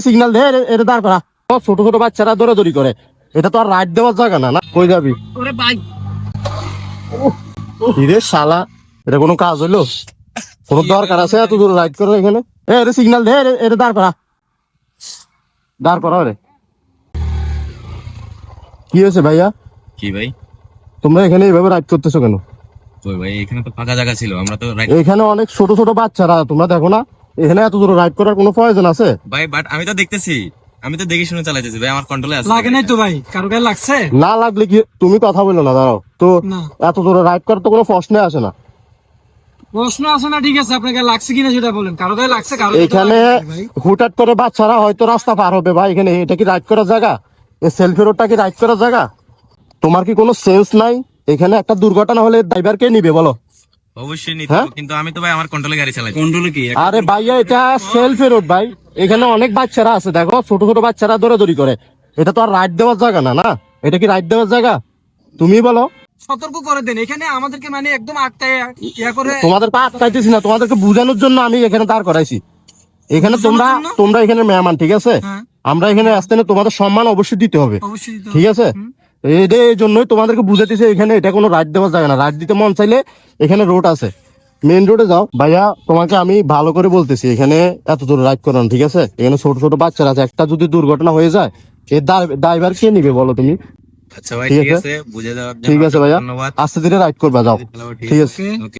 Signal দে, এটা দাঁড় করা। ছোট ছোট বাচ্চারা দৌড়াদৌড়ি করে, এটা তো আর রাইড দেওয়ার জায়গা না। না কই যাবি রে শালা, এটা কোনো কাজ হইলো? কোনো দরকার আছে এত দূর রাইড করে এখানে? সিগন্যাল দে, এটা দাঁড় করা, দাঁড় করা রে। কি হয়েছে ভাইয়া? কি ভাই? তোমরা এখানে এইভাবে রাইড করতেছো কেন? ওই ভাই এখানে তো ফাঁকা জায়গা ছিল, আমরা তো এখানে অনেক ছোট ছোট বাচ্চারা, তোমরা দেখো না এখানে এত দূর রাইড করার কোনো প্রয়োজন আছে? ভাই বাট আমি তো দেখতেছি, আমি তো দেখে শুনে চালাইতেছি ভাই, আমার কন্ট্রোলে আছে। লাগে নাই তো ভাই, কারো গায়ে লাগছে না লাগলে কি তুমি কথা বললো না? দাঁড়াও তো, না? এত দূর রাইড করার তো কোনো প্রশ্নে আসে না। প্রশ্ন আছে না, ঠিক আছে, আপনার গায়ে লাগছে কিনা সেটা বলেন। কারো গায়ে লাগছে, কারো এখানে হুটহাট করে বাচ্চারা হয়তো রাস্তা পার হবে ভাই, এখানে এটা কি রাইড করার জায়গা? এই সেলফি রোডটা কি রাইড করার জায়গা? তোমার কি কোনো সেন্স নাই? এখানে একটা দুর্ঘটনা হলে ড্রাইভার কে নিবে বলো? অবশ্যই নিতে হ্যাঁ? হবে, কিন্তু আমি তো ভাই আমার কন্ট্রোলে গাড়ি চালাই। কন্ট্রোলে কি? আরে ভাইয়া এটা সেলফি রোড ভাই, এখানে অনেক বাচ্চারা আছে, দেখো ছোট ছোট বাচ্চারা দৌড়াদৌড়ি করে, এটা তো আর রাইড দেওয়ার জায়গা না। না এটা কি রাইড দেওয়ার জায়গা? তুমি বলো। সতর্ক করে দেন, এখানে আমাদেরকে মানে একদম আটকায় ইয়া করে। তোমাদের পা আটকাইতেছি না, তোমাদেরকে বুঝানোর জন্য আমি এখানে দাঁড় করাইছি। এখানে বুঝানোর তোমরা জন্য? তোমরা এখানে মেহমান, ঠিক আছে? হ্যাঁ। আমরা এখানে আসতে না, তোমাদের সম্মান অবশ্যই দিতে হবে, অবশ্যই দিতে হবে। ঠিক আছে? এই জন্যই তোমাদেরকে বুঝাইতেছে এখানে এটা কোনো রাইড দেওয়ার জায়গা না। রাইড দিতে মন চাইলে এখানে রোড আছে, মেইন রোডে যাও। ভাইয়া তোমাকে আমি ভালো করে বলতেছি, এখানে এত দূর রাইড করো না, ঠিক আছে? এখানে ছোট ছোট বাচ্চারা আছে, একটা যদি দুর্ঘটনা হয়ে যায় এর ড্রাইভার কে নিবে বলো তুমি? আচ্ছা ভাই ঠিক ঠিক আছে। আছে, বুঝে দেওয়ার জন্য ঠিক আছে ভাইয়া, ধন্যবাদ। আস্তে ধীরে রাইড করবা, যাও। ঠিক আছে। ওকে।